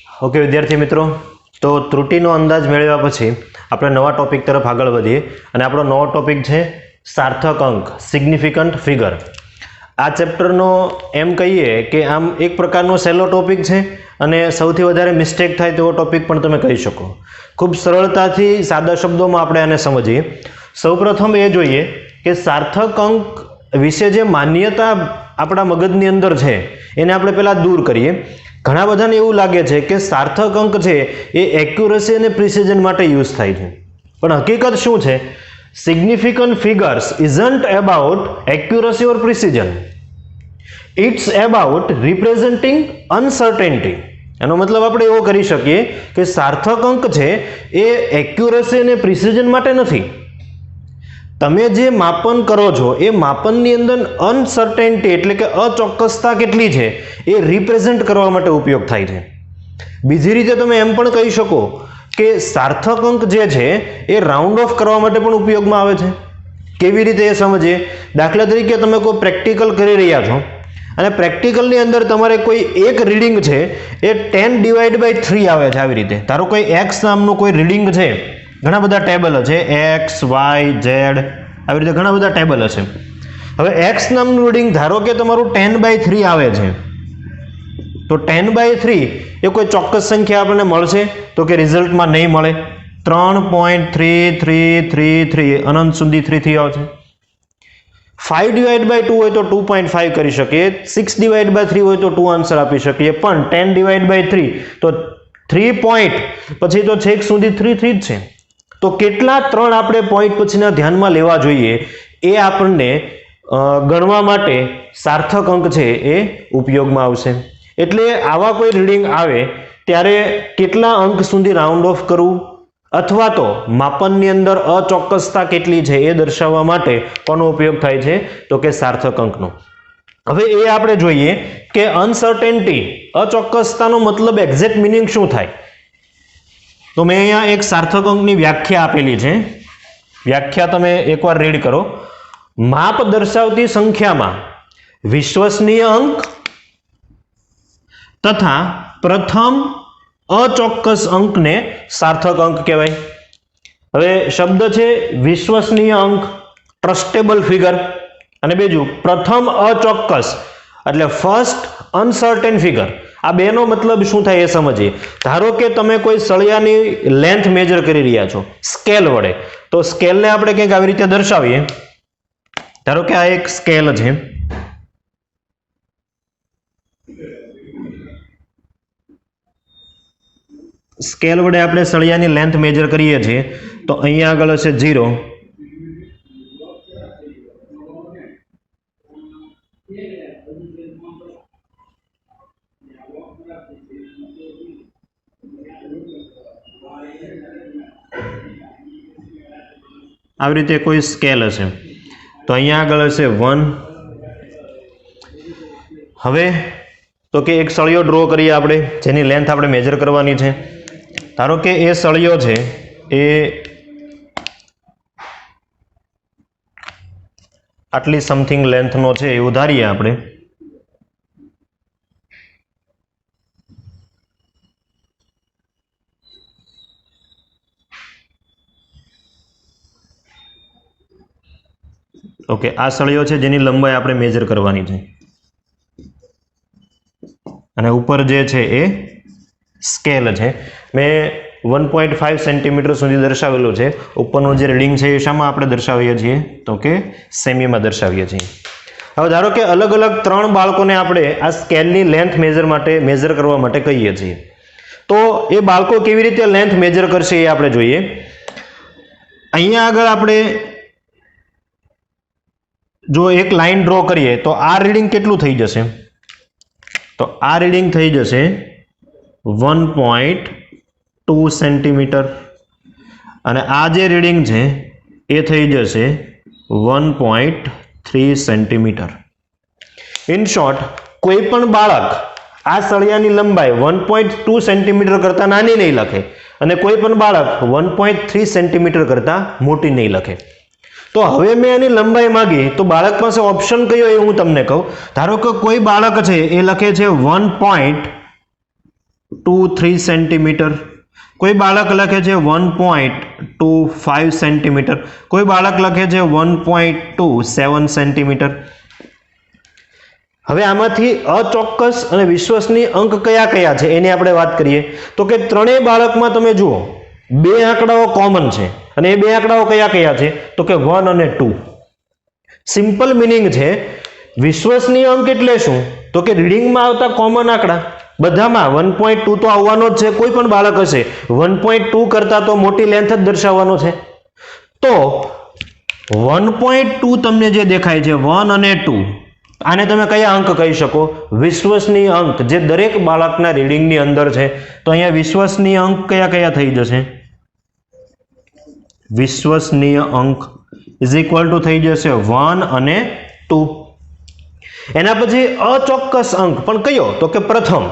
Okay વિદ્યાર્થી મિત્રો, તો ત્રુટિનો અંદાજ મેળવ્યા પછી આપણે નવા ટોપિક તરફ આગળ વધીએ અને આપણો નવો ટોપિક છે સાર્થક અંક, સિગ્નિફિકન્ટ ફિગર. આ ચેપ્ટરનો એમ કહીએ કે આમ એક પ્રકારનો સહેલો ટોપિક છે અને સૌથી વધારે મિસ્ટેક થાય તેવો ટોપિક પણ તમે કહી શકો. ખૂબ સરળતાથી સાદા શબ્દોમાં આપણે આને સમજીએ. સૌપ્રથમ એ જોઈએ કે સાર્થક અંક વિશે જે માન્યતા આપણા મગજની અંદર છે એને આપણે પહેલાં દૂર કરીએ. ઘણા બધાને એવું લાગે છે કે સાર્થક અંક છે એ એક્યુરસી અને પ્રિસિઝન માટે યુઝ થાય છે, પણ હકીકત શું છે? Significant figures isn't about accuracy or precision, it's about representing uncertainty. એનો મતલબ આપણે એવો કરી શકીએ કે સાર્થક અંક છે એ એક્યુરસી અને પ્રિસિઝન માટે નથી. તમે જે માપન કરો છો એ માપનની અંદર અનસર્ટેનિટી એટલે કે અચોક્કસતા કેટલી છે એ રિપ્રેઝેન્ટ કરવા માટે ઉપયોગ થાય છે. બીજી રીતે તમે એમ પણ કહી શકો કે સાર્થક અંક જે છે એ રાઉન્ડ ઓફ કરવા માટે પણ ઉપયોગમાં આવે છે. કેવી રીતે એ સમજીએ. દાખલા તરીકે તમે કોઈ પ્રેક્ટિકલ કરી રહ્યા છો અને પ્રેક્ટિકલની અંદર તમારે કોઈ એક રીડિંગ છે એ 10/3 આવે છે. આવી રીતે ધારો કોઈ એક્સ નામનું કોઈ રીડિંગ છે, ઘણા બધા ટેબલ છે, એક્સ, વાય, ઝેડ, આવી રીતે ઘણા બધા ટેબલ હશે. હવે એક્સ નામનું રીડિંગ ધારો કે તમારું 10/3 આવે છે, તો 10/3 એ કોઈ ચોક્કસ સંખ્યા આપણને મળશે તો કે રિઝલ્ટમાં નહીં મળે. 3.3333 અનંત સુધી 3 આવશે. 5/2 હોય તો 2.5 કરી શકીએ, 6/3 હોય તો 2 આન્સર આપી શકીએ, પણ 10/3 તો 3 પોઈન્ટ પછી તો છેક સુધી 3 જ છે. તો કેટલા 3 આપણે પોઈન્ટ પછીના ધ્યાનમાં લેવા જોઈએ એ આપણને ગણવા માટે સાર્થક અંક છે એ ઉપયોગમાં આવશે. એટલે આવા કોઈ રીડિંગ આવે ત્યારે કેટલા અંક સુધી રાઉન્ડ ઓફ કરવું અથવા તો માપનની અંદર અચોક્કસતા કેટલી છે એ દર્શાવવા માટે કોનો ઉપયોગ થાય છે તો કે સાર્થક અંકનો. હવે એ આપણે જોઈએ કે અનસર્ટેનિટી, અચોક્કસતાનો મતલબ એક્ઝેક્ટ મિનિંગ શું થાય. તો મેં અહીંયા એક સાર્થક અંકની વ્યાખ્યા આપેલી છે. વ્યાખ્યા તમે એકવાર રીડ કરો. માપ દર્શાવતી સંખ્યામાં વિશ્વસનીય અંક તથા પ્રથમ અચોક્કસ અંકને સાર્થક અંક કહેવાય. હવે શબ્દ છે વિશ્વસનીય અંક, ટ્રસ્ટેબલ ફિગર, અને બીજું પ્રથમ અચોક્કસ એટલે ફર્સ્ટ અનસર્ટેન ફિગર. આ બેનો મતલબ શું થાય એ સમજીએ. ધારો કે તમે કોઈ સળિયાની લેન્થ મેજર કરી રહ્યા છો સ્કેલ વડે, તો સ્કેલને આપણે કંઈક આવી રીતે દર્શાવીએ. ધારો કે આ એક સ્કેલ છે. સ્કેલ વડે આપણે સળિયાની લેન્થ મેજર કરીએ છીએ તો અહીંયા આગળ હશે 0, આવી રીતે કોઈ સ્કેલ હશે તો અહીંયા આગળ હશે 1. હવે તો કે એક સળિયો ડ્રો કરીએ આપણે જેની લેન્થ આપણે મેજર કરવાની છે. ધારો કે એ સળિયો છે એ આટલી સમથિંગ લેન્થનો છે એવું ધારીએ આપણે. ઓકે, આ સળિયો છે જેની લંબાઈ આપણે મેજર કરવાની છે અને ઉપર જે છે એ સ્કેલ છે. મેં 1.5 સેન્ટીમીટર સુધી દર્શાવેલું છે. ઉપરનું જે રીડિંગ છે એ શામાં આપણે દર્શાવીએ છીએ તો કે સેમીમાં દર્શાવીએ છીએ. હવે ધારો કે અલગ અલગ 3 બાળકોને આપણે આ સ્કેલની લેન્થ મેજર કરવા માટે કહીએ છીએ. તો એ બાળકો કેવી રીતે લેન્થ મેજર કરશે એ આપણે જોઈએ. અહીંયા આગળ આપણે જો એક લાઈન ડ્રો કરીએ તો આ રીડિંગ કેટલું થઈ જશે? તો આ રીડિંગ થઈ જશે 1.2 સેન્ટીમીટર અને આ જે રીડિંગ છે એ થઈ જશે 1.3 સેન્ટીમીટર. ઇન શોર્ટ, કોઈ પણ બાળક આ સળિયાની લંબાઈ 1.2 સેન્ટીમીટર કરતાં નાની નહીં લખે અને કોઈ પણ બાળક 1.3 સેન્ટીમીટર કરતાં મોટી નહીં લખે. તો હવે મેં એની લંબાઈ માંગી તો બાળક પાસે ઓપ્શન કયો એ હું તમને કહું. ધારો કે કોઈ બાળક છે એ લખે છે 1.3 1.23 સેન્ટીમીટર, કોઈ બાળક લખે છે 1.25 સેન્ટીમીટર, કોઈ બાળક લખે છે 1.27 સેન્ટીમીટર. હવે આમાંથી અચોક્કસ અને વિશ્વસનીય અંક કયા કયા છે એની આપણે વાત કરીએ તો કે ત્રણેય બાળકમાં તમે જુઓ બે આંકડાઓ કોમન છે અને એ બે આંકડાઓ કયા કયા છે તો કે 1 અને 2. સિમ્પલ મિનિંગ છે વિશ્વસનીય અંક એટલે શું તો કે રીડિંગમાં આવતા કોમન આંકડા બધામાં 1.2 તો આવવાનો જ છે, કોઈ પણ બાળક હશે 1.2 કરતા તો મોટી લેન્થ જ દર્શાવવાનો છે. તો 1.2 તમને જે દેખાય છે 1 અને 2 આને તમે કયા અંક કહી શકો વિશ્વસનીય અંક જે દરેક બાળકના રીડિંગની અંદર છે. તો અહીંયા વિશ્વસનીય અંક કયા કયા થઈ જશે વિશ્વસનીય અંક ઇઝ ઇક્વલ ટુ થઈ જશે 1 અને 2. એના પછી અચોક્કસ અંક પણ કયો તો કે પ્રથમ.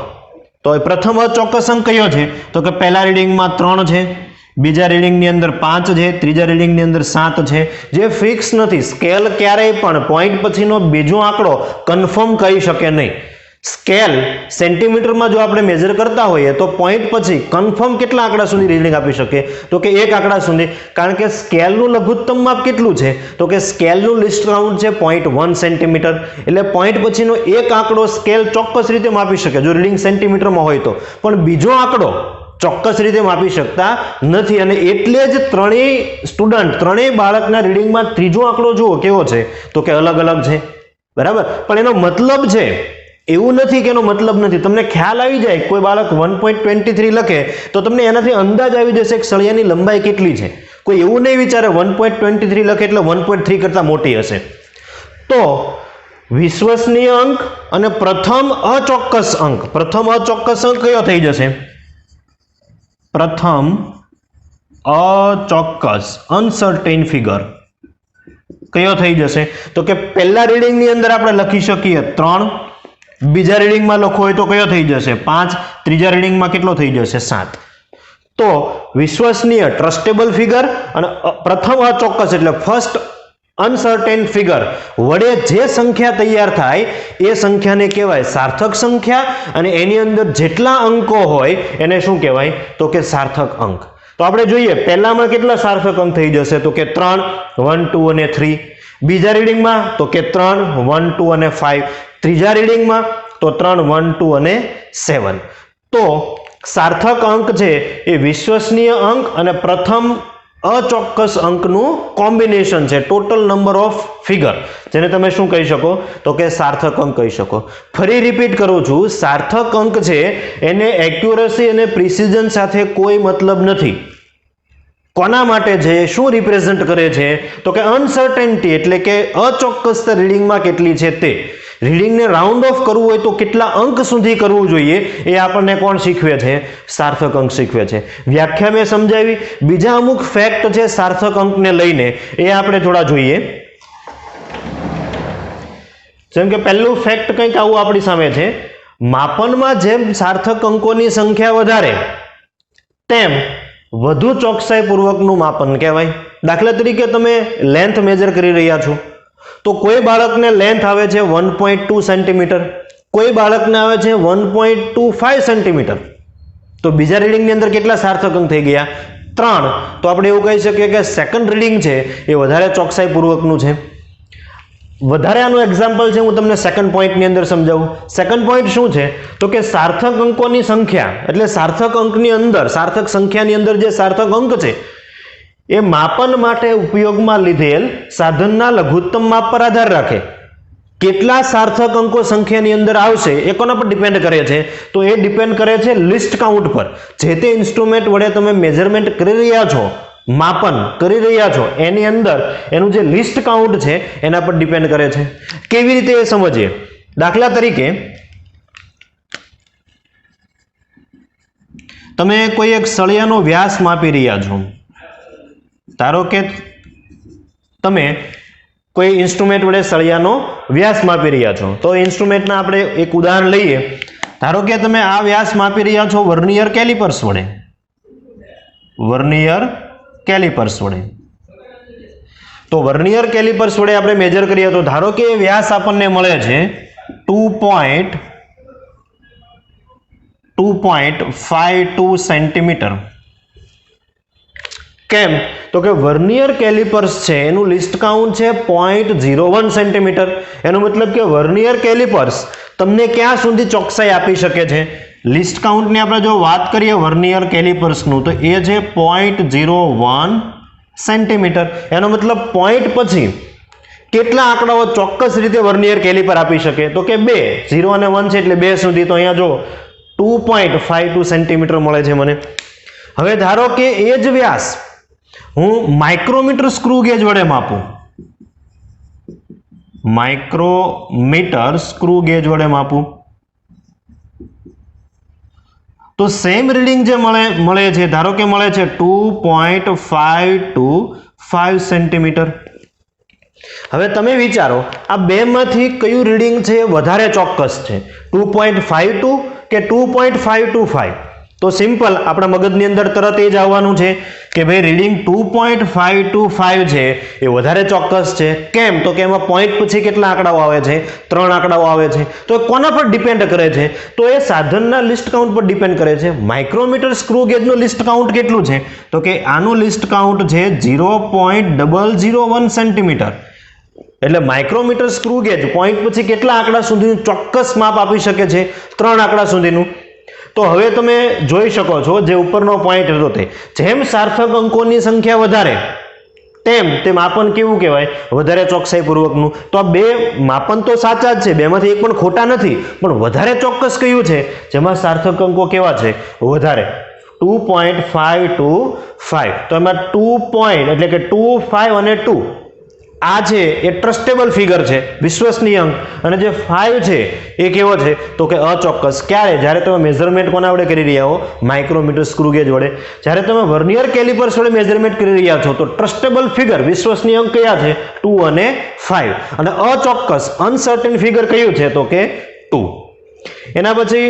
તો પ્રથમ અચોક્કસ અંક કયો છે તો કે પહેલા રીડિંગમાં 3 છે, બીજા રીડિંગની અંદર 5 છે, ત્રીજા રીડિંગની અંદર 7 છે, જે ફિક્સ નથી. સ્કેલ ક્યારેય પણ પોઈન્ટ પછીનો બીજો આંકડો કન્ફર્મ કહી શકે નહીં. સ્કેલ સેન્ટીમીટરમાં જો આપણે મેજર કરતા હોઈએ તો પોઈન્ટ પછી કન્ફર્મ કેટલા આંકડા સુધી રીડિંગ આપી શકે તો કે એક આંકડા સુધી, કારણ કે સ્કેલનું લઘુત્તમ માપ કેટલું છે તો કે સ્કેલનું લિસ્ટ કાઉન્ટ છે 0.1 સેન્ટીમીટર. એટલે પોઈન્ટ પછીનો એક આંકડો સ્કેલ ચોક્કસ રીતે માપી શકે જો રીડિંગ સેન્ટીમીટરમાં હોય તો, પણ બીજો આંકડો ચોક્કસ રીતે માપી શકતા નથી. અને એટલે જ ત્રણેય બાળકના રીડિંગમાં ત્રીજો આંકડો જુઓ કેવો છે તો કે અલગ અલગ છે, બરાબર. પણ એનો મતલબ છે એવું નથી કે એનો મતલબ નથી. તમને ખ્યાલ આવી જાય કોઈ બાળક 1.23 લખે તો તમને એનાથી અંદાજ આવી જશે કે સળિયાની લંબાઈ કેટલી છે. કોઈ એવું નહીં વિચારે 1.23 લખે એટલે 1.3 કરતા મોટી હશે. તો વિશ્વસનીય અંક અને પ્રથમ અચોક્કસ અંક કયો થઈ જશે પ્રથમ અચોક્કસ અનસર્ટેન ફિગર કયો થઈ જશે તો કે પહેલા રીડિંગની અંદર આપણે લખી શકીએ 3, બીજા રીડિંગમાં લખો હોય તો કયો થઈ જશે 5, ત્રીજા રીડિંગમાં કેટલો થઈ જશે 7. તો વિશ્વસનીય ટ્રસ્ટેબલ ફિગર અને પ્રથમ અચોક્કસ એટલે ફર્સ્ટ અનસર્ટેન ફિગર વડે જે સંખ્યા તૈયાર થાય એ સંખ્યાને કહેવાય સાર્થક સંખ્યા, અને એની અંદર જેટલા અંકો હોય એને શું કહેવાય તો કે સાર્થક અંક. તો આપણે જોઈએ પહેલામાં કેટલા સાર્થક અંક થઈ જશે તો કે 3, 1, 2 અને 3, બીજા રીડિંગમાં તો કે 3, 1, 2 અને 5, ત્રીજા રીડિંગમાં તો 3, 1, 2 અને 7. તો સાર્થક અંક છે એ વિશ્વસનીય અંક અને પ્રથમ અચોક્કસ અંકનું કોમ્બિનેશન છે, ટોટલ નંબર ઓફ ફિગર, જેને તમે શું કહી શકો તો કે સાર્થક અંક કહી શકો. ફરી રિપીટ કરું છું, સાર્થક અંક છે એને એક્યુરસી અને પ્રિસિઝન સાથે કોઈ મતલબ નથી. કોના માટે છે, શું રિપ્રેઝન્ટ કરે છે તો કે અનસર્ટેનિટી એટલે કે અચોક્કસતા રીડિંગમાં કેટલી છે તે. રીડિંગને રાઉન્ડ ઓફ કરવું હોય તો કેટલા અંક સુધી કરવું જોઈએ એ આપણને કોણ શીખવે છે સાર્થક અંક શીખવે છે. વ્યાખ્યા મેં સમજાવી, બીજા અમુક ફેક્ટ છે સાર્થક અંકને લઈને એ આપણે થોડા જોઈએ. જેમ કે પહેલું ફેક્ટ કંઈક આવું આપણી સામે છે, માપનમાં જેમ સાર્થક અંકોની સંખ્યા વધારે તેમ વધુ ચોકસાઈપૂર્વકનું માપન કહેવાય. દાખલા તરીકે તમે લેન્થ મેજર કરી રહ્યા છો તો કોઈ બાળકને લેન્થ આવે છે 1.2 સેન્ટીમીટર, કોઈ બાળકને આવે છે 1.25 સેન્ટીમીટર. તો બીજા રીડિંગની અંદર કેટલા સાર્થક અંક થઈ ગયા 3. તો આપણે એવું કહી શકીએ કે સેકન્ડ રીડિંગ છે એ વધારે ચોકસાઈપૂર્વકનું છે. વધારે આનું એક્ઝામ્પલ છે, હું તમને સેકન્ડ પોઈન્ટની અંદર સમજાવું. સેકન્ડ પોઈન્ટ શું છે તો કે સાર્થક અંકોની સંખ્યા એટલે સાર્થક અંકની અંદર સાર્થક સંખ્યાની અંદર જે સાર્થક અંક છે એ માપન માટે ઉપયોગમાં લીધેલ સાધનના લઘુત્તમ માપ પર આધાર રાખે. કેટલા સાર્થક અંકો સંખ્યાની અંદર આવશે એ કોના પર ડિપેન્ડ કરે છે તો એ ડિપેન્ડ કરે છે લિસ્ટ કાઉન્ટ પર. જે તે ઇન્સ્ટ્રુમેન્ટ વડે તમે મેઝરમેન્ટ કરી રહ્યા છો, માપન કરી રહ્યા છો, એની અંદર એનું જે લિસ્ટ કાઉન્ટ છે એના પર ડિપેન્ડ કરે છે. કેવી રીતે એ સમજીએ. દાખલા તરીકે તમે કોઈ એક સળિયાનો વ્યાસ માપી રહ્યા છો. ધારો કે તમે કોઈ ઇન્સ્ટ્રુમેન્ટ વડે સળિયાનો વ્યાસ માપી રહ્યા છો, તો ઇન્સ્ટ્રુમેન્ટના આપણે એક ઉદાહરણ લઈએ. ધારો કે તમે આ વ્યાસ માપી રહ્યા છો વર્નિયર કેલિપર્સ વડે. તો વર્નિયર કેલિપર્સ વડે આપણે મેજર કરીએ તો ધારો કે વ્યાસ આપણને મળે છે 2.2 2.52 સેન્ટીમીટર. કેમ? તો કે વર્નિયર કેલિપર્સ છે એનું લિસ્ટ કાઉન્ટ છે 0.01 સેન્ટીમીટર. એનો મતલબ કે વર્નિયર કેલિપર્સ તમને ક્યાં સુધી ચોકસાઈ આપી શકે છે? લિસ્ટ કાઉન્ટની આપણે જો વાત કરીએ વર્નિયર કેલિપર્સનું તો એ છે 0.01 સેન્ટીમીટર. એનો મતલબ પોઈન્ટ પછી કેટલા આંકડાઓ ચોક્કસ રીતે વર્નિયર કેલિપર આપી શકે? તો કે 2. 0 અને 1 છે એટલે 2 સુધી. તો અહીંયા જો 2.52 સેન્ટીમીટર મળે છે મને. હવે ધારો કે એ જ વ્યાસ હું માઇક્રોમીટર સ્ક્રૂ ગેજ વડે માપું, માઇક્રોમીટર સ્ક્રૂ ગેજ વડે માપું તો સેમ રીડિંગ જે મળે છે, ધારો કે મળે છે 2.525 સેન્ટીમીટર. હવે તમે વિચારો આ બે માંથી કયું રીડિંગ છે વધારે ચોક્કસ છે, 2.52 કે 2.525? તો સિમ્પલ આપણા મગજની અંદર તરત એ જ આવવાનું છે કે ભાઈ રીડિંગ 2.525 છે એ વધારે ચોક્કસ છે. કેમ? તો કે એમાં પોઈન્ટ પછી કેટલા આંકડાઓ આવે છે? 3 આંકડાઓ આવે છે. તો એ કોના પર ડિપેન્ડ કરે છે? તો એ સાધનના લિસ્ટ કાઉન્ટ પર ડિપેન્ડ કરે છે. માઇક્રોમીટર સ્ક્રૂ ગેજનું લિસ્ટ કાઉન્ટ કેટલું છે? તો કે આનું લિસ્ટ કાઉન્ટ છે 0.001 સેન્ટીમીટર. એટલે માઇક્રોમીટર સ્ક્રૂ ગેજ પોઈન્ટ પછી કેટલા આંકડા સુધીનું ચોક્કસ માપ આપી શકે છે? 3 આંકડા સુધીનું. તો હવે તમે જોઈ શકો છો જે ઉપરનો પોઈન્ટ હતો તે જેમ સાર્થક અંકોની સંખ્યા વધારે તેમ તે માપન કેવું કહેવાય? વધારે ચોકસાઈપૂર્વકનું. તો આ બે માપન તો સાચા જ છે, બેમાંથી એક પણ ખોટા નથી, પણ વધારે ચોક્કસ કયું છે? જેમાં સાર્થક અંકો કેવા છે? વધારે. 2.525. તો એમાં 2 એટલે કે 2, 5 અને 2 આ છે એ ટ્રસ્ટેબલ ફિગર છે, વિશ્વસનીય અંક. અને જે 5 છે એ કેવો છે? તો કે અચોક્કસ. ક્યારે? જ્યારે તમે મેઝરમેન્ટ કોના વડે કરી રહ્યા હો? માઇક્રોમીટર સ્ક્રૂ ગેજ વડે. જ્યારે તમે વર્નિયર કેલિપર્સ વડે મેઝરમેન્ટ કરી રહ્યા છો તો ટ્રસ્ટેબલ ફિગર, વિશ્વસનીય અંક કયા છે? 2 અને 5. અને અચોક્કસ અનસર્ટેન ફિગર કયું છે? તો કે 2. એના પછી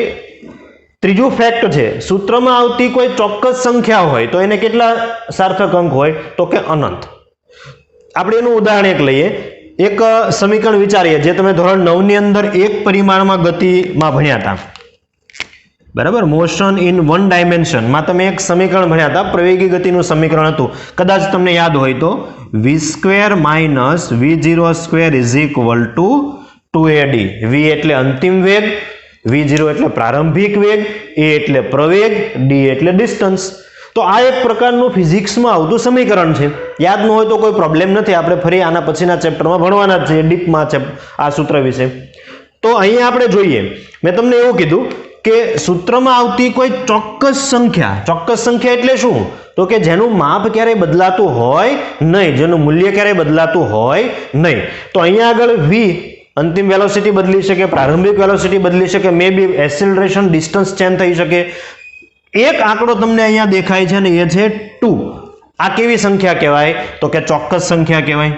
ત્રીજું ફેક્ટ છે, સૂત્રમાં આવતી કોઈ ચોક્કસ સંખ્યા હોય તો એને કેટલા સાર્થક અંક હોય? તો કે અનંત. આપણે એનું ઉદાહરણ એક લઈએ, એક સમીકરણ વિચારીએ જે તમે ધોરણ 9 ની અંદર એક પરિમાણમાં ગતિમાં ભણ્યા હતા, બરાબર? મોશન ઇન વન ડાયમેન્શન માં તમે એક સમીકરણ ભણ્યા હતા, પ્રવેગી ગતિનું સમીકરણ હતું. કદાચ તમને યાદ હોય તો v² - v02 = 2ad. v એટલે અંતિમ વેગ, v0 એટલે પ્રારંભિક વેગ, a એટલે પ્રવેગ, d એટલે ડિસ્ટન્સ. તો આ એક પ્રકારનું ફિઝિક્સમાં આવતું સમીકરણ છે. યાદ ન હોય તો કોઈ પ્રોબ્લેમ નથી, આપણે ફરી આના પછીના ચેપ્ટરમાં ભણવાના જ છે ડીપમાં આ સૂત્ર વિશે. તો અહીંયા આપણે જોઈએ, મેં તમને એવું કીધું કે સૂત્રમાં આવતી કોઈ ચોક્કસ સંખ્યા એટલે શું? તો કે જેનું માપ ક્યારેય બદલાતું હોય નહીં, જેનું મૂલ્ય ક્યારેય બદલાતું હોય નહીં. તો અહીંયા આગળ v અંતિમ વેલોસિટી બદલી શકે, પ્રારંભિક વેલોસિટી બદલી શકે, મે બી એક્સિલરેશન, ડિસ્ટન્સ ચેન્જ થઈ શકે. એક આંકડો તમને અહીંયા દેખાય છે ને એ છે 2. આ કેવી સંખ્યા કહેવાય? તો કે ચોક્કસ સંખ્યા કહેવાય.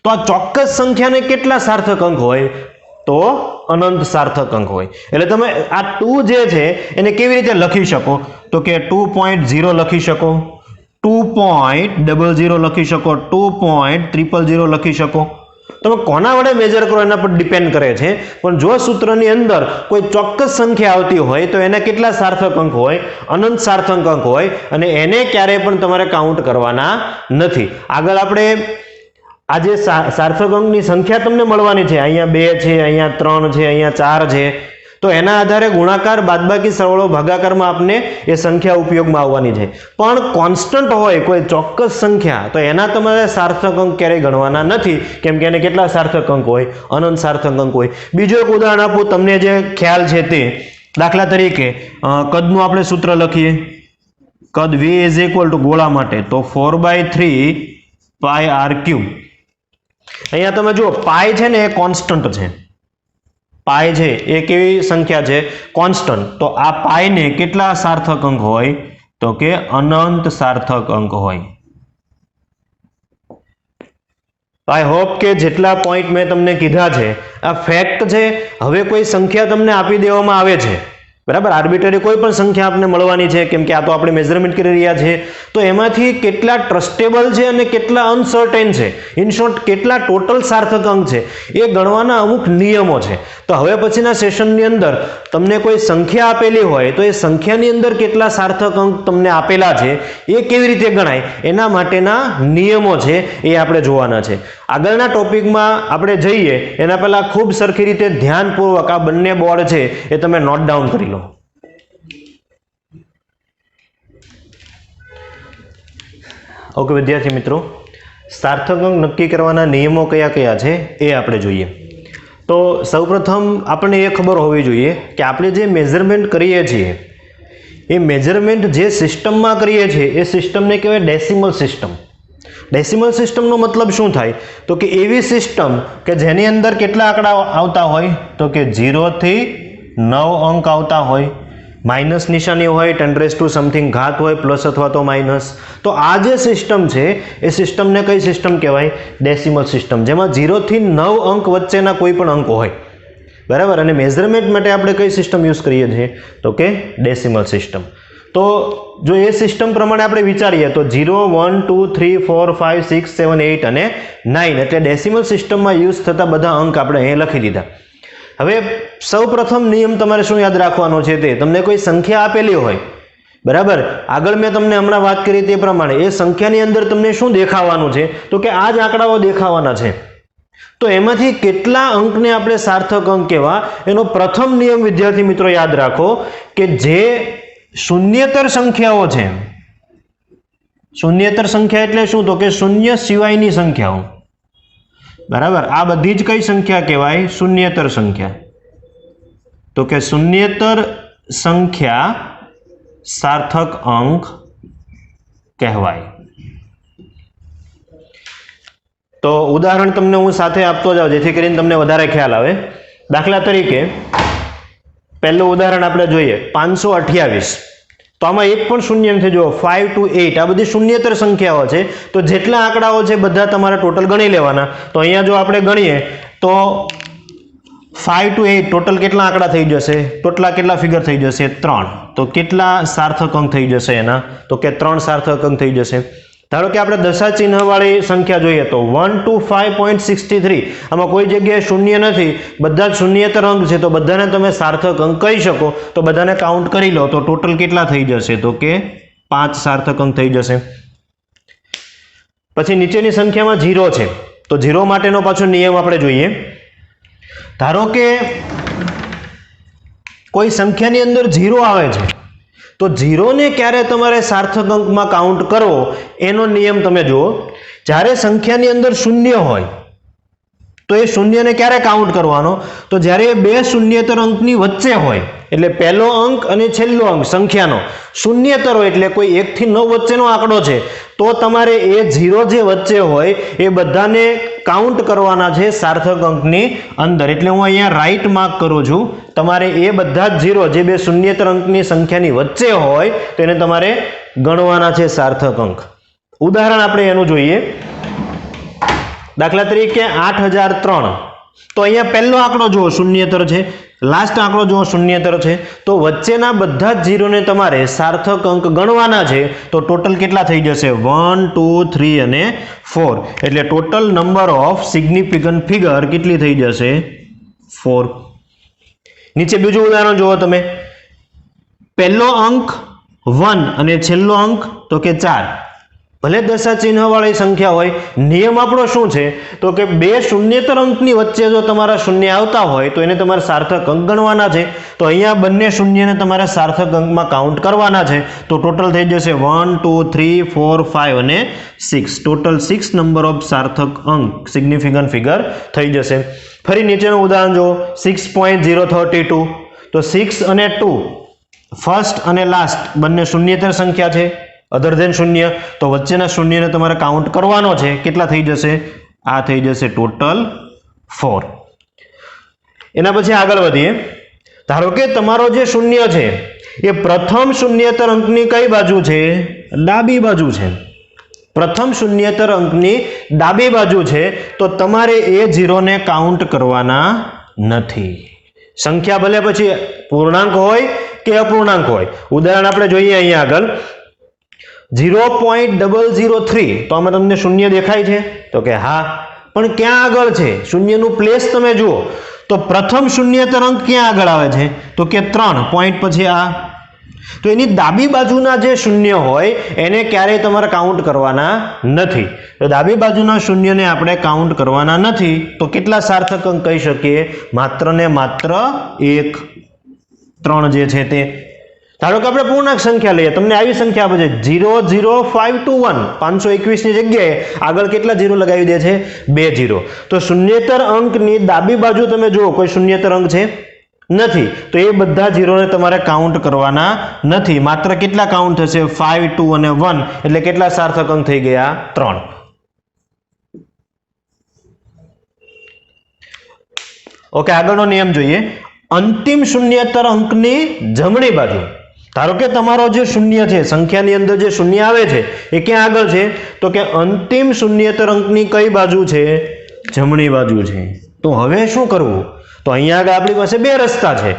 તો આ ચોક્કસ સંખ્યાને કેટલા સાર્થક અંક હોય? તો અનંત સાર્થક અંક હોય. એટલે તમે આ 2 જે છે એને કેવી રીતે લખી શકો? તો કે 2.0 લખી શકો, 2.00 લખી શકો, 2.000 લખી શકો. તમે કોના વડે મેજર કરો એના પર ડિપેન્ડ કરે છે, પણ જો સૂત્રની અંદર કોઈ ચોક્કસ સંખ્યા આવતી હોય તો એને કેટલા સાર્થક અંક હોય? અનંત સાર્થક અંક હોય, અને એને ક્યારેય પણ તમારે કાઉન્ટ કરવાના નથી. આગળ આપણે આ જે સાર્થક અંકની સંખ્યા તમને મળવાની છે, અહીંયા 2 છે, અહીંયા 3 છે, અહીંયા 4 છે, તો એના આધારે ગુણાકાર, બાદબાકી, સરવાળો, ભાગાકારમાં આપને એ સંખ્યા ઉપયોગમાં આવવાની છે. પણ કોન્સ્ટન્ટ હોય કોઈ ચોક્કસ સંખ્યા તો એના તમારે સાર્થક અંક ક્યારેય ગણવાના નથી, કેમ કે એને કેટલા સાર્થક અંક હોય? અનંત સાર્થક અંક હોય. બીજું એક ઉદાહરણ આપું તમને જે ખ્યાલ છે તે. દાખલા તરીકે કદનું આપણે સૂત્ર લખીએ, કદ v = ગોળા માટે તો 4/3 πr³. અહીંયા તમે જુઓ પાઈ છે ને એ કોન્સ્ટન્ટ છે, પાઈ છે એ કેવી સંખ્યા છે? કોન્સ્ટન્ટ. તો આ પાઈને કેટલા સાર્થક અંક હોય? તો કે અનંત સાર્થક અંક હોય. આઈ હોપ કે જેટલા પોઈન્ટ મેં તમને કીધા છે આ ફેક્ટ છે. હવે કોઈ સંખ્યા તમને આપી દેવામાં આવે છે બરાબર, આર્બિટરી કોઈ પણ સંખ્યા આપને મળવાની છે, કેમ કે આ તો આપણે મેઝરમેન્ટ કરી રહ્યા છે. તો એમાંથી કેટલા ટ્રસ્ટેબલ છે અને કેટલા અનસર્ટેન છે, ઇન શોર્ટ કેટલા ટોટલ સાર્થક અંક છે, એ ગણવાના અમુક નિયમો છે. તો હવે પછીના સેશનની અંદર તમને કોઈ સંખ્યા આપેલી હોય તો એ સંખ્યાની અંદર કેટલા સાર્થક અંક તમને આપેલા છે એ કેવી રીતે ગણાય એના માટેના નિયમો છે એ આપણે જોવાના છે. આગળના ટોપિકમાં આપણે જઈએ એના પહેલા ખૂબ સરખી રીતે ધ્યાનપૂર્વક આ બંને બોર્ડ છે એ તમે નોટ ડાઉન કરી લો. ઓકે વિદ્યાર્થી મિત્રો, સાર્થક અંક નક્કી કરવાના નિયમો કયા કયા છે એ આપણે જોઈએ. તો સૌપ્રથમ આપણને એ ખબર હોવી જોઈએ કે આપણે જે મેઝરમેન્ટ કરીએ છીએ એ મેઝરમેન્ટ જે સિસ્ટમમાં કરીએ છીએ એ સિસ્ટમને કહેવાય ડેસિમલ સિસ્ટમ. ડેસિમલ સિસ્ટમનો મતલબ શું થાય તો કે એવી સિસ્ટમ કે જેની અંદર કેટલા આંકડા આવતા હોય તો કે 0 થી 9 અંક આવતા હોય, માઇનસ નિશાની હોય, 10 સમથિંગ ઘાત હોય, પ્લસ અથવા તો માઇનસ. તો આ જે સિસ્ટમ છે એ સિસ્ટમને કઈ સિસ્ટમ કહેવાય? ડેસિમલ સિસ્ટમ, જેમાં 0 થી 9 અંક વચ્ચેના કોઈ પણ અંકો હોય. બરાબર, અને મેઝરમેન્ટ માટે આપણે કઈ સિસ્ટમ યુઝ કરીએ છીએ તો કે ડેસિમલ સિસ્ટમ. તો જો એ સિસ્ટમ પ્રમાણે આપણે વિચારીએ તો 0, 1, 2, 3, 4, 5, 6, 7, 8 અને 9 એટલે ડેસિમલ સિસ્ટમમાં યુઝ થતા બધા અંક આપણે અહીં લખી દીધા. હવે સૌપ્રથમ નિયમ તમારે શું યાદ રાખવાનો છે તે તમને કોઈ સંખ્યા આપેલી હોય, બરાબર, આગળ મેં તમને હમણાં વાત કરી તે પ્રમાણે એ સંખ્યાની અંદર તમને શું દેખાવાનું છે તો કે આ જ આંકડાઓ દેખાવાના છે. તો એમાંથી કેટલા અંકને આપણે સાર્થક અંક કહેવા એનો પ્રથમ નિયમ વિદ્યાર્થી મિત્રો યાદ રાખો કે જે શૂન્યેતર સંખ્યાઓ છે, શૂન્યેતર સંખ્યા એટલે શું તો કે શૂન્ય સિવાયની સંખ્યાઓ, બરાબર, આ બધી જ કઈ સંખ્યા કહેવાય? શૂન્યેતર સંખ્યા. તો કે શૂન્યેતર સંખ્યા સાર્થક અંક કહેવાય. તો ઉદાહરણ તમને હું સાથે આપતો જાઉં જેથી કરીને તમને વધારે ખ્યાલ આવે. દાખલા તરીકે પહેલું ઉદાહરણ આપણે જોઈએ 528. તો આમાં એક પણ શૂન્ય નથી, જો 5 to 8 આ બધી શૂન્યેતર સંખ્યાઓ છે. તો જેટલા આંકડાઓ છે બધા તમારે ટોટલ ગણી લેવાના. તો અહીંયા જો આપણે ગણીએ તો 5 to 8 ટોટલ કેટલા આંકડા થઈ જશે? કેટલા ફિગર થઈ જશે? 3. તો કેટલા સાર્થક અંક થઈ જશે એના? તો કે 3 સાર્થક અંક થઈ જશે. ધારો કે આપણે દશા ચિહ્ન વાળી સંખ્યા જોઈએ તો 125.63, આમાં કોઈ જગ્યાએ શૂન્ય નથી, બધા જ શૂન્યેતર અંક છે, તો બધાને તમે સાર્થક અંક કહી શકો. તો બધાને કાઉન્ટ કરી લો તો ટોટલ કેટલા થઈ જશે તો કે 5 સાર્થક અંક થઈ જશે. પછી નીચેની સંખ્યામાં 0 છે તો 0 માટેનો પાછો નિયમ આપણે જોઈએ. ધારો કે કોઈ સંખ્યાની અંદર 0 આવે છે તો 0 ને ક્યારે તમારે સાર્થક અંકમાં કાઉન્ટ કરવો એનો નિયમ તમે જુઓ. જ્યારે સંખ્યાની અંદર શૂન્ય હોય તો એ શૂન્યને ક્યારે કાઉન્ટ કરવાનો? તો જ્યારે બે શૂન્યેતર અંકની વચ્ચે હોય, એટલે પહેલો અંક અને છેલ્લો અંક સંખ્યાનો શૂન્યેતર હોય, એટલે કોઈ 1 થી 9 વચ્ચેનો આંકડો છે, તો તમારે એ 0 જે વચ્ચે હોય એ બધાને કાઉન્ટ કરવાના છે સાર્થક અંકની અંદર. એટલે હું અહીંયા રાઈટ માર્ક કરું છું. તમારે એ બધા જ 0 જે બે શૂન્યેતર અંકની સંખ્યાની વચ્ચે હોય તેને તમારે ગણવાના છે સાર્થક અંક. ઉદાહરણ આપણે એનું જોઈએ. દાખલા તરીકે 8003. તો અહીંયા પહેલો આંકડો જુઓ શૂન્યેતર છે, લાસ્ટ આંકડો જુઓ શૂન્યેતર છે. તો વચ્ચેના બધા જ 0 ને તમારે સાર્થક અંક ગણવાના છે. તો ટોટલ કેટલા થઈ જશે? 1, 2, 3 અને 4. એટલે total number of significant figure કેટલી થઈ જશે? 4. નીચે બીજું ઉદાહરણ જુઓ તમે. પહેલો અંક 1 અને છેલ્લો અંક તો કે 4. ભલે દશા ચિહ્ન વાળી સંખ્યા હોય, નિયમ આપણો શું છે તો કે બે શૂન્યેતર અંકની વચ્ચે જો તમારા શૂન્ય આવતા હોય તો એને તમારે સાર્થક અંક ગણવાના છે. તો અહીંયા બંને શૂન્યને તમારે સાર્થક અંકમાં કાઉન્ટ કરવાના છે. તો ટોટલ થઈ જશે 1, 2, 3, 4, 5 અને 6. ટોટલ 6 નંબર ઓફ સાર્થક અંક સિગ્નિફિકન્ટ ફિગર થઈ જશે. ફરી નીચેનું ઉદાહરણ જો 6.032. તો 6 અને 2 ફર્સ્ટ અને લાસ્ટ બંને શૂન્યેતર સંખ્યા છે, અધર ધેન શૂન્ય. તો વચ્ચેના શૂન્યને તમારે કાઉન્ટ કરવાનો છે. કેટલા થઈ જશે? આ થઈ જશે ટોટલ 4. એના પછી આગળ વધીએ. ધારો કે તમારો જે શૂન્ય છે એ પ્રથમ શૂન્યેતર અંકની કઈ બાજુ છે? ડાબી બાજુ છે. પ્રથમ શૂન્યેતર અંકની ડાબી બાજુ છે. તો તમારે એ 0 ને કાઉન્ટ કરવાના નથી. સંખ્યા ભલે પછી પૂર્ણાંક હોય કે અપૂર્ણાંક હોય. ઉદાહરણ આપણે જોઈએ અહીંયા આગળ 0.003 તો આમાં તમને શૂન્ય દેખાય છે તો કે હા, પણ ક્યાં આગળ છે શૂન્યનું પ્લેસ તમે જુઓ તો પ્રથમ શૂન્યતર અંક ક્યાં આગળ આવે છે તો કે 3 પોઈન્ટ પછી આ. તો એની ડાબી બાજુના જે શૂન્ય હોય એને ક્યારેય તમારે કાઉન્ટ કરવાના નથી. તો ડાબી બાજુના શૂન્યને આપણે કાઉન્ટ કરવાના નથી તો કેટલા સાર્થક અંક કહી શકીએ? માત્ર ને માત્ર 1, 3 જે છે તે. ધારો કે આપણે પૂર્ણાંક સંખ્યા લઈએ, તમને આવી સંખ્યા આપે છે 00521, 521 ની જગ્યાએ આગળ કેટલા 0 લગાવી દે છે? 2 0. તો શૂન્યેતર અંકની ડાબી બાજુ તમે જુઓ કોઈ શૂન્યેતર અંક છે નથી, તો એ બધા 0 ને તમારે કાઉન્ટ કરવાના નથી. માત્ર કેટલા કાઉન્ટ થશે? 5, 2 અને 1, એટલે કેટલા સાર્થક અંક થઈ ગયા? 3. ઓકે, આગળનો નિયમ જોઈએ. અંતિમ શૂન્યેતર અંકની જમણી બાજુ, ધારો કે તમારો જે શૂન્ય છે સંખ્યાની અંદર જે શૂન્ય આવે છે એ ક્યાં આગળ છે તો કે અંતિમ શૂન્યેતર અંકની કઈ બાજુ છે? જમણી બાજુ છે. તો હવે શું કરવું? તો અહીંયા આગળ આપણી પાસે બે રસ્તા છે.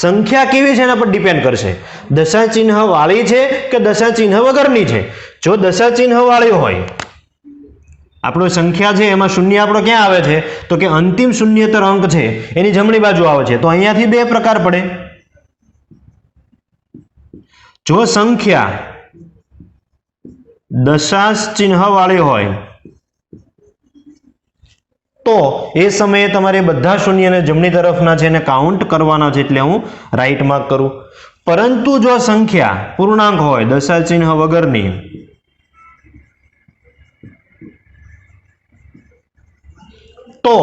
સંખ્યા કેવી છે એના પર ડિપેન્ડ કરશે. દશા ચિહ્ન વાળી છે કે દશા ચિહ્ન વગરની છે. જો દશા ચિહ્ન વાળી હોય, આપણો સંખ્યા છે એમાં શૂન્ય આપણો ક્યાં આવે છે તો કે અંતિમ શૂન્યેતર અંક છે એની જમણી બાજુ આવે છે. તો અહીંયાથી બે પ્રકાર પડે. જો સંખ્યા દશાંશ ચિહ્ન વાળી હોય તો એ સમયે તમારે બધા શૂન્યને જમણી તરફના છે એને કાઉન્ટ કરવાના છે, એટલે હું રાઈટ માર્ક કરું. પરંતુ જો સંખ્યા પૂર્ણાંક હોય દશા ચિહ્ન વગરની તો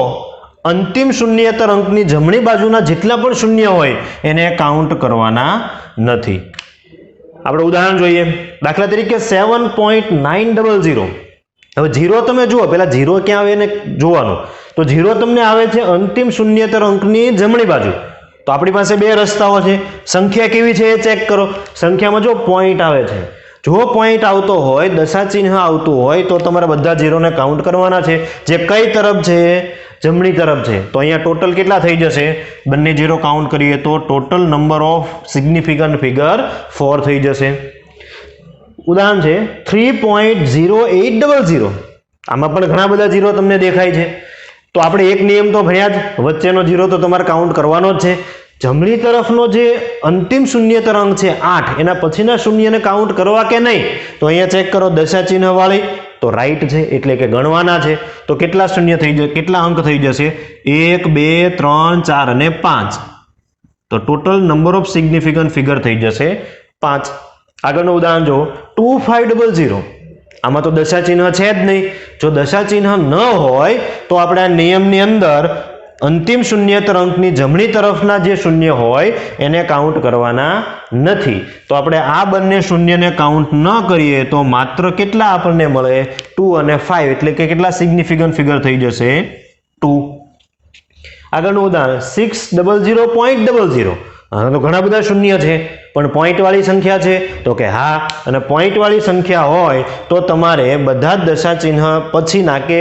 અંતિમ શૂન્યેતર અંકની જમણી બાજુના જેટલા પણ શૂન્ય હોય એને કાઉન્ટ કરવાના નથી. આપણે ઉદાહરણ જોઈએ. દાખલા તરીકે 7.900. હવે 0 તમે જુઓ, પેલા 0 ક્યાં આવે એને જોવાનું. તો 0 તમને આવે છે અંતિમ શૂન્યેતર અંકની જમણી બાજુ. તો આપણી પાસે બે રસ્તાઓ છે. સંખ્યા કેવી છે એ ચેક કરો. સંખ્યામાં જો પોઈન્ટ આવે છે, જો પોઈન્ટ આવતો હોય, દશા ચિહ્ન આવતું હોય તો તમારે બધા 0 ને કાઉન્ટ કરવાના છે. જે કઈ તરફ છે? જમણી તરફ છે. તો અહીંયા ટોટલ કેટલા થઈ જશે? બંને 0 કાઉન્ટ કરીએ તો total number of significant figure 4 થઈ જશે. ઉદાહરણ છે 3.0800. આમાં પણ ઘણા બધા 0 તમને દેખાય છે. તો આપણે એક નિયમ તો ભણ્યા જ, વચ્ચેનો 0 તો તમારે કાઉન્ટ કરવાનો જ છે. જમણી તરફનો જે અંતિમ શૂન્યેતર અંક છે 8, એના પછીના શૂન્યને કાઉન્ટ કરવા કે નહીં? તો અહીંયા ચેક કરો, દશા ચિહ્ન વાળી તો રાઈટ છે એટલે કે ગણવાના છે. તો કેટલા શૂન્ય થઈ જશે? કેટલા અંક થઈ જશે? 1, 2, 3, 4 અને 5. તો total number of significant figure થઈ જશે 5. આગળનું ઉદાહરણ જો 2500. આમાં તો દશા ચિહ્ન છે જ નહીં. જો દશા ચિહ્ન ન હોય તો આપણે આ નિયમની અંદર અંતિમ શૂન્યેતર અંકની જમણી તરફના જે શૂન્ય હોય એને કાઉન્ટ કરવાના નથી. તો આપણે આ બંને શૂન્યને કાઉન્ટ ન કરીએ તો માત્ર કેટલા આપણને મળે? 2 અને 5, એટલે કે કેટલા સિગ્નિફિકન્ટ ફિગર થઈ જશે? 2. આગળનું ઉદાહરણ 600.00. તો ઘણા બધા શૂન્ય છે પણ પોઈન્ટ વાળી સંખ્યા છે તો કે હા. અને પોઈન્ટ વાળી સંખ્યા હોય તો તમારે બધા જ દશા ચિહ્ન પછીના કે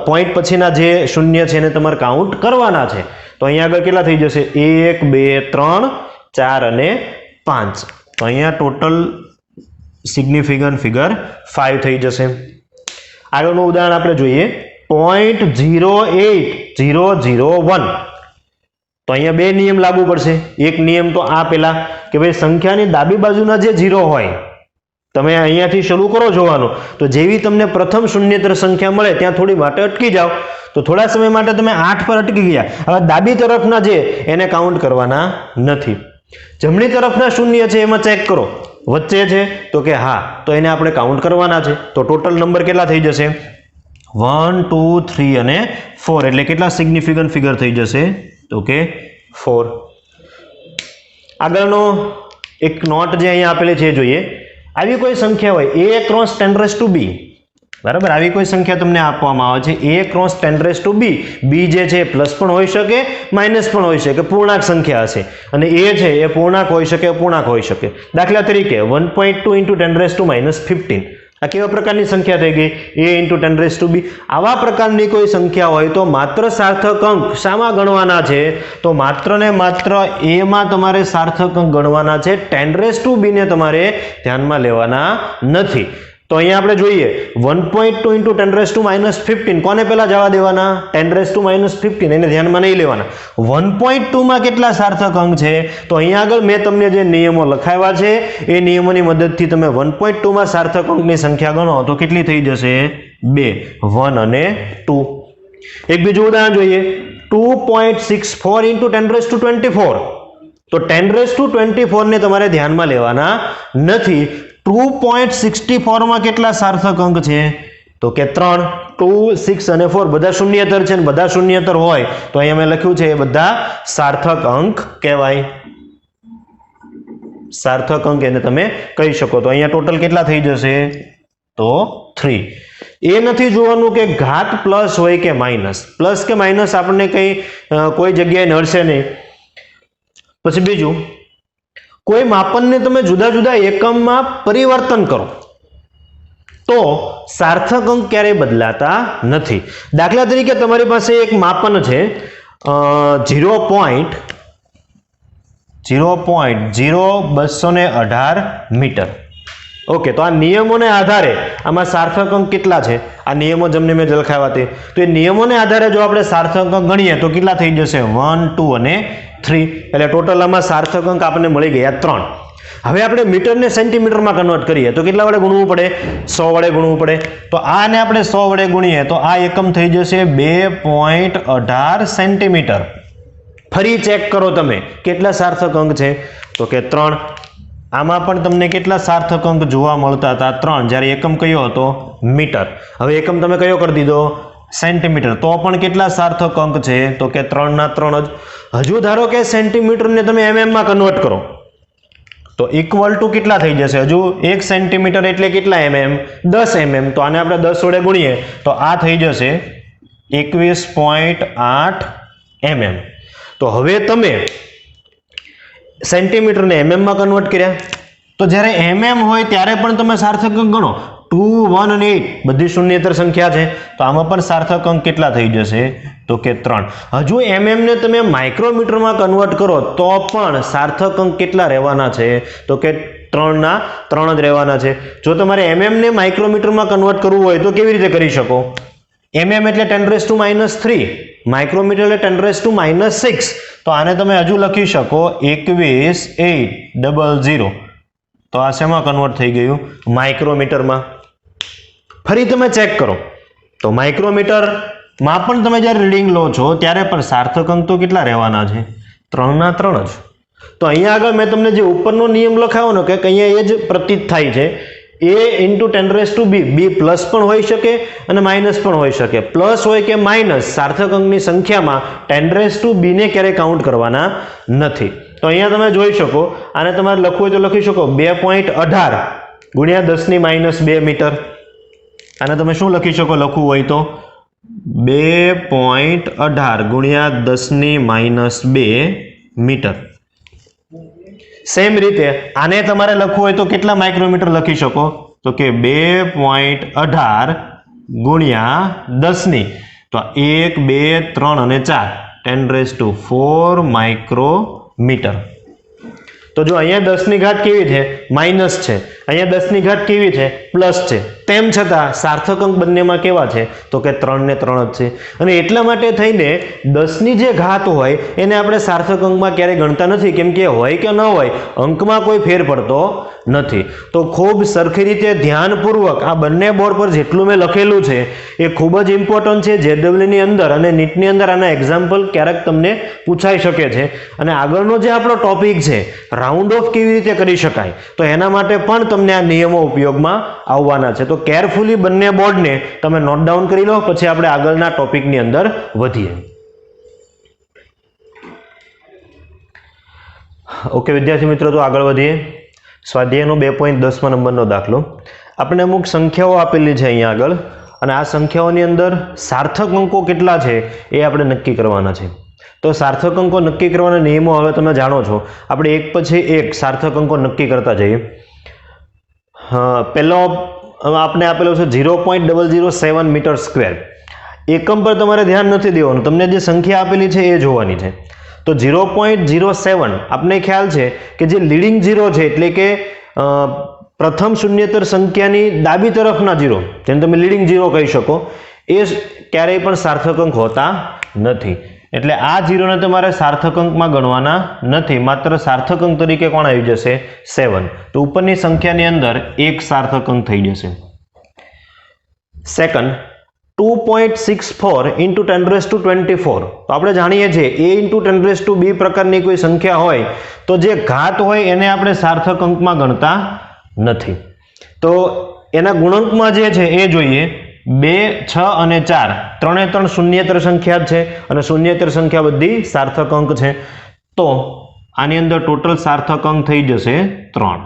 પોઈન્ટ પછીના જે શૂન્ય છે એને તમારે કાઉન્ટ કરવાના છે. તો અહીંયા આગળ કેટલા થઈ જશે? 1, 2, 3, 4 અને 5. તો અહીંયા ટોટલ સિગ્નિફિકન્ટ ફિગર 5 થઈ જશે. આગળનું ઉદાહરણ આપણે જોઈએ 0.08001. તો અહીંયા બે નિયમ લાગુ પડશે. એક નિયમ તો આ પેલા કે ભાઈ સંખ્યાની ડાબી બાજુના જે 0 હોય, તમે અહીંયાથી શરૂ કરો જોવાનું, તો જેવી તમને પ્રથમ શૂન્યેતર સંખ્યા મળે ત્યાં થોડી માટે અટકી જાઓ. તો થોડા સમય માટે તમે 8 પર અટકી ગયા. હવે ડાબી તરફના જે એને કાઉન્ટ કરવાના નથી. જમણી તરફના શૂન્ય છે એમાં ચેક કરો, વચ્ચે છે તો કે હા, તો એને આપણે કાઉન્ટ કરવાના છે. તો ટોટલ નંબર કેટલા થઈ જશે? 1, 2, 3 અને 4. એટલે કેટલા સિગ્નિફિકન્ટ ફિગર થઈ જશે? તો કે 4. આગળનો એક નોટ જે અહીંયા આપેલી છે જોઈએ. આવી કોઈ સંખ્યા હોય a ક્રોસ 10⁻⁵ બરાબર, આવી કોઈ સંખ્યા તમને આપવામાં આવે છે a ક્રોસ 10⁻⁵ b જે છે પ્લસ પણ હોઈ શકે, માઇનસ પણ હોઈ શકે, પૂર્ણાંક સંખ્યા હશે. અને a છે એ પૂર્ણાંક હોઈ શકે, અપૂર્ણાંક હોઈ શકે. દાખલા તરીકે 1.2 × 10⁻⁻15. આ કેવા પ્રકારની સંખ્યા થઈ ગઈ? a × 10⁵b. આવા પ્રકારની કોઈ સંખ્યા હોય તો માત્ર સાર્થક અંક શામાં ગણવાના છે? તો માત્ર ને માત્ર a માં તમારે સાર્થક અંક ગણવાના છે, 10⁵b ને તમારે ધ્યાનમાં લેવાના નથી. તો અહીંયા આપણે જોઈએ 1.2 × 10⁻15 કોને પહેલા જવા દેવાના? 10⁻15 એને ધ્યાનમાં નહીં લેવાના. 1.2 માં કેટલા સાર્થક અંક છે? તો અહીંયા આગળ મેં તમને જે નિયમો લખાવ્યા છે એ નિયમોની મદદથી તમે 1.2 માં સાર્થક અંકની સંખ્યા ગણો તો કેટલી થઈ જશે? 2, 1 અને 2. એક બીજું ઉદાહરણ જોઈએ 2.64 × 10⁻24. તો 10⁻24 ને તમારે ધ્યાનમાં લેવાના નથી. 2.64 માં કેટલા સાર્થક અંક છે? તો કે 3. 2, 6 અને 4 બધા શૂન્યતર છે, ને બધા શૂન્યતર હોય તો અહીંયા મેં લખ્યું છે એ બધા સાર્થક અંક કહેવાય. સાર્થક અંક એને તમે કહી શકો. તો અહીંયા ટોટલ કેટલા થઈ જશે? તો 3. એ નથી જોવાનું કે ઘાત પ્લસ હોય કે માઇનસ. પ્લસ કે માઇનસ આપણને કોઈ જગ્યાએ નડશે નહીં. પછી બીજું, કોઈ માપનને તમે જુદા જુદા એકમમાં પરિવર્તન કરો તો સાર્થક અંક ક્યારેય બદલાતા નથી. દાખલા તરીકે તમારી પાસે એક માપન છે 0.0218 મીટર. ઓકે, તો આ નિયમોને આધારે આમાં સાર્થક અંક કેટલા છે? આ નિયમો જેમને મેં લખાવ્યા તે, તો એ નિયમોને આધારે જો આપણે સાર્થક અંક ગણીએ તો કેટલા થઈ જશે? 1, 2 અને 3. એટલે ટોટલ આમાં સાર્થક અંક આપણને મળી ગયા 3. હવે આપણે મીટરને સેન્ટીમીટરમાં કન્વર્ટ કરીએ તો કેટલા વડે ગુણવું પડે? 100 વડે ગુણવું પડે. તો આને આપણે 100 વડે ગુણીએ તો આ એકમ થઈ જશે 2.18 સેન્ટીમીટર. ફરી ચેક કરો તમે કેટલા સાર્થક અંક છે? તો કે 3. આમાં પણ તમને કેટલા સાર્થક અંક જોવા મળતા હતા? 3, જ્યારે એકમ કયો હતો? મીટર. હવે એકમ તમે કયો કરી દીધો? સેન્ટીમીટર. તો પણ કેટલા સાર્થક અંક છે? તો કે 3 ના 3 જ. હજુ ધારો કે સેન્ટીમીટરને તમે mm માં કન્વર્ટ કરો તો ઇક્વલ ટુ કેટલા થઈ જશે? હજુ 1 સેન્ટીમીટર એટલે કેટલા mm? 10 mm. તો આને આપણે 10 વડે ગુણીએ તો આ થઈ જશે 21.8 mm. તો હવે તમે સેન્ટીમીટરને mm માં કન્વર્ટ કર્યા તો જ્યારે mm હોય ત્યારે પણ તમે સાર્થક અંક ગણો. 2, 1 અને 8 બધી શૂન્યતર સંખ્યા છે તો આમાં પણ સાર્થક અંક કેટલા થઈ જશે? તો કે 3. હજુ mm ને તમે માઇક્રોમીટરમાં કન્વર્ટ કરો તો પણ સાર્થક અંક કેટલા રહેવાના છે? તો કે 3 ના 3 જ રહેવાના છે. જો તમારે mm ને માઇક્રોમીટરમાં કન્વર્ટ કરવું હોય તો કેવી રીતે કરી શકો? mm એટલે 10⁻³ માઇક્રોમીટર એટલે 10⁻⁶. તો આને તમે હજુ લખી શકો 21800. તો આ શેમાં કન્વર્ટ થઈ ગયું? માઇક્રોમીટરમાં. ફરી તમે ચેક કરો તો માઇક્રોમીટરમાં પણ તમે જ્યારે રીડિંગ લો છો ત્યારે પણ સાર્થક અંક તો કેટલા રહેવાના છે? 3 ના 3 જ. તો અહીંયા આગળ મેં તમને જે ઉપરનો નિયમ લખાવ્યો ને કે અહીંયા એ જ પ્રતીત થાય છે. a × 10⁻b. b પ્લસ પણ હોઈ શકે અને માઇનસ પણ હોઈ શકે. પ્લસ હોય કે માઇનસ સાર્થક અંકની સંખ્યામાં 10⁻b ને ક્યારેય કાઉન્ટ કરવાના નથી. તો અહીંયા તમે જોઈ શકો, આને તમારે લખવું હોય તો લખી શકો 2.18 × 10⁻² મીટર. આને તમે શું લખી શકો લખવું હોય તો? 2.18 × 10⁻² મીટર. સેમ રીતે આને તમારે લખવું હોય તો કેટલા માઇક્રોમીટર લખી શકો? તો કે 2.18 × 10. તો 1, 2, 3 અને 4 10⁴ માઇક્રોમીટર. તો જો અહીંયા 10 ની ઘાત કેવી છે? માઇનસ છે. અહીંયા 10 ની ઘાત કેવી છે? પ્લસ છે. તેમ છતાં સાર્થક અંક બંનેમાં કેવા છે? તો કે 3 ને 3 જ છે. અને એટલા માટે થઈને 10 ની જે ઘાત હોય એને આપણે સાર્થક અંકમાં ક્યારેય ગણતા નથી, કેમ કે હોય કે ન હોય અંકમાં કોઈ ફેર પડતો નથી. તો ખૂબ સરખી રીતે ધ્યાનપૂર્વક આ બંને બોર્ડ પર જેટલું મેં લખેલું છે એ ખૂબ જ ઇમ્પોર્ટન્ટ છે. JEE ની અંદર અને નીટની અંદર આના એક્ઝામ્પલ ક્યારેક તમને પૂછાઈ શકે છે. અને આગળનો જે આપણો ટોપિક છે રાઉન્ડ ઓફ કેવી રીતે કરી શકાય, તો એના માટે પણ તમને આ નિયમો ઉપયોગમાં આવવાના છે. તો કેરફુલી બંને બોર્ડને તમે નોટ ડાઉન કરી લો, પછી આપણે આગળના ટોપિકની અંદર વધીએ. ઓકે વિદ્યાર્થી મિત્રો, તો આગળ વધીએ. સ્વાધ્યાયનો 2.10 નંબરનો દાખલો. આપણે અમુક સંખ્યાઓ આપેલી છે અહીંયા આગળ, અને આ સંખ્યાઓની અંદર સાર્થક અંકો કેટલા છે એ આપણે નક્કી કરવાના છે. તો સાર્થક અંકો નક્કી કરવાના નિયમો હવે તમે જાણો છો. આપણે એક પછી એક સાર્થક અંકો નક્કી કરતા જઈએ. પહેલો આપને આપેલો છે 0.007 મીટર સ્ક્વેર. એકમ પર તમારે ધ્યાન નથી દેવાનું, તમને જે સંખ્યા આપેલી છે એ જોવાની છે. તો 0.07 આપને ખ્યાલ છે કે જે લીડિંગ ઝીરો છે એટલે કે પ્રથમ શૂન્યતર સંખ્યાની ડાબી તરફના ઝીરો, જેને તમે લીડિંગ ઝીરો કહી શકો, એ ક્યારેય પણ સાર્થક અંક હોતા નથી. એટલે આ ઝીરોને તમારે સાર્થક અંકમાં ગણવાના નથી, માત્ર સાર્થક અંક તરીકે કોણ આવી જશે? 7. તો ઉપરની સંખ્યાની અંદર એક સાર્થક અંક થઈ જશે. Second, 2.64 into 10⁻²4. તો આપણે જાણીએ છીએ a into 10⁻b પ્રકારની કોઈ સંખ્યા હોય તો જે ઘાત હોય એને આપણે સાર્થક અંકમાં ગણતા નથી. તો એના ગુણકમાં જે છે એ જોઈએ. 2, 6 અને 4 ત્રણે ત્રણ શૂન્યેતર સંખ્યા છે અને શૂન્યેતર સંખ્યા બધી સાર્થક અંક છે. તો આની અંદર ટોટલ સાર્થક અંક થઈ જશે 3.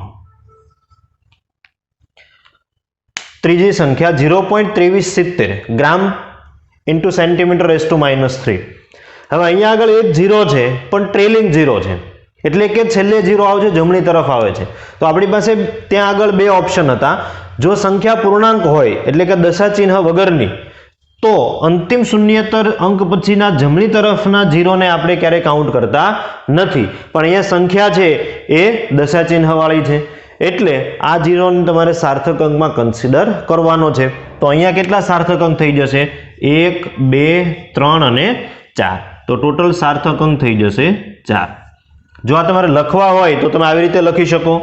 ત્રીજી સંખ્યા 0.2370 ગ્રામ ઇન્ટુ સેન્ટીમીટર (−3). હવે અહીંયા આગળ એક ઝીરો છે પણ ટ્રેલિંગ ઝીરો છે, એટલે કે છેલ્લે ઝીરો આવશે જમણી તરફ આવે છે. તો આપણી પાસે ત્યાં આગળ બે ઓપ્શન હતા. જો સંખ્યા પૂર્ણાંક હોય એટલે કે દશા ચિહ્ન વગરની, તો અંતિમ શૂન્યેતર અંક પછીના જમણી તરફના ઝીરોને આપણે ક્યારેય કાઉન્ટ કરતા નથી. પણ અહીંયા સંખ્યા છે એ દશા ચિહ્ન વાળી છે, એટલે આ ઝીરોને તમારે સાર્થક અંકમાં કન્સિડર કરવાનો છે. તો અહીંયા કેટલા સાર્થક અંક થઈ જશે? 1, 2, 3 અને 4. તો ટોટલ સાર્થક અંક થઈ જશે 4. જો આ તમારે લખવા હોય તો તમે આવી રીતે લખી શકો: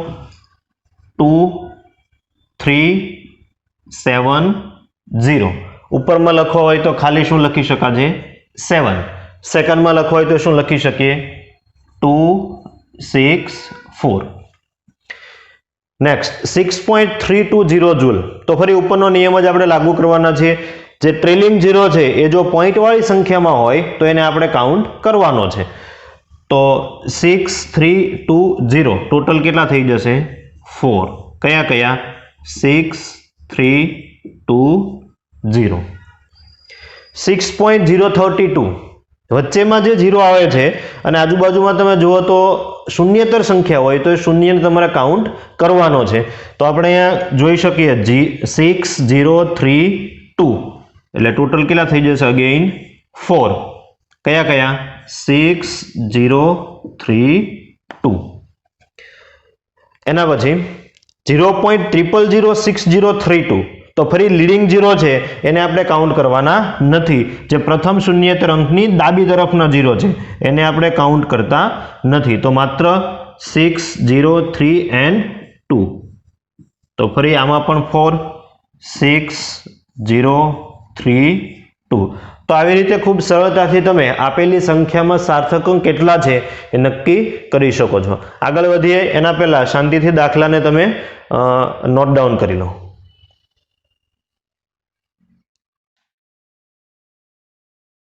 2, 3, 7, 0. ઉપરમાં લખવા હોય તો ખાલી શું લખી શકાશે? 7. સેકન્ડમાં લખવા હોય તો શું લખી શકીએ? 2, 6, 4. Next 6.320 joule. તો ફરી ઉપરનો નિયમ જ આપણે લાગુ કરવાના છે. જે ટ્રેલિંગ ઝીરો છે એ જો પોઈન્ટ વાળી સંખ્યામાં હોય તો એને આપણે કાઉન્ટ કરવાનો છે. તો 6320 ટોટલ કેટલા થઈ જશે? 4. કયા કયા? 6320. 6.032 વચ્ચેમાં જે ઝીરો આવે છે અને આજુબાજુમાં તમે જુઓ તો શૂન્યેતર સંખ્યા હોય તો એ શૂન્યને તમારે કાઉન્ટ કરવાનો છે. તો આપણે અહીંયા જોઈ શકીએ 6032 એટલે ટોટલ કેટલા થઈ જશે? અગેઇન 4. કયા કયા? 6032. એના પછી 0.0006032. તો ફરી લીડિંગ ઝીરો છે એને આપણે કાઉન્ટ કરવાના નથી. જે પ્રથમ શૂન્યેતર અંકની ડાબી તરફના ઝીરો છે એને આપણે કાઉન્ટ કરતા નથી. તો માત્ર 6, 0, 3 and 2. તો ફરી આમાં પણ 4, 6, 0, 3, 2. તો આવી રીતે ખૂબ સરળતાથી તમે આપેલી સંખ્યામાં સાર્થક અંક કેટલા છે એ નક્કી કરી શકો છો. આગળ વધીએ એના પહેલા શાંતિથી દાખલાને તમે નોટ ડાઉન કરી લો.